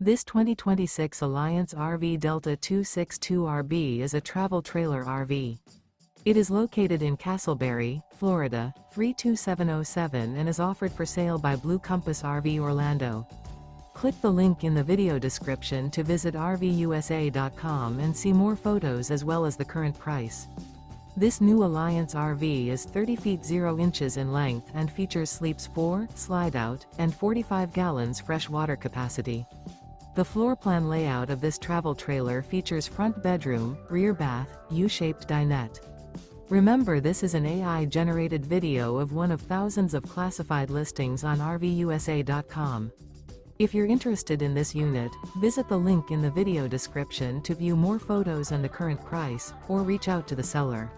This 2026 Alliance RV Delta 262RB is a travel trailer RV. It is located in Casselberry, Florida, 32707 and is offered for sale by Blue Compass RV Orlando. Click the link in the video description to visit RVUSA.com and see more photos as well as the current price. This new Alliance RV is 30 feet 0 inches in length and features sleeps 4, slide-out, and 45 gallons fresh water capacity. The floor plan layout of this travel trailer features front bedroom, rear bath, U-shaped dinette. Remember, this is an AI-generated video of one of thousands of classified listings on RVUSA.com. If you're interested in this unit, visit the link in the video description to view more photos and the current price, or reach out to the seller.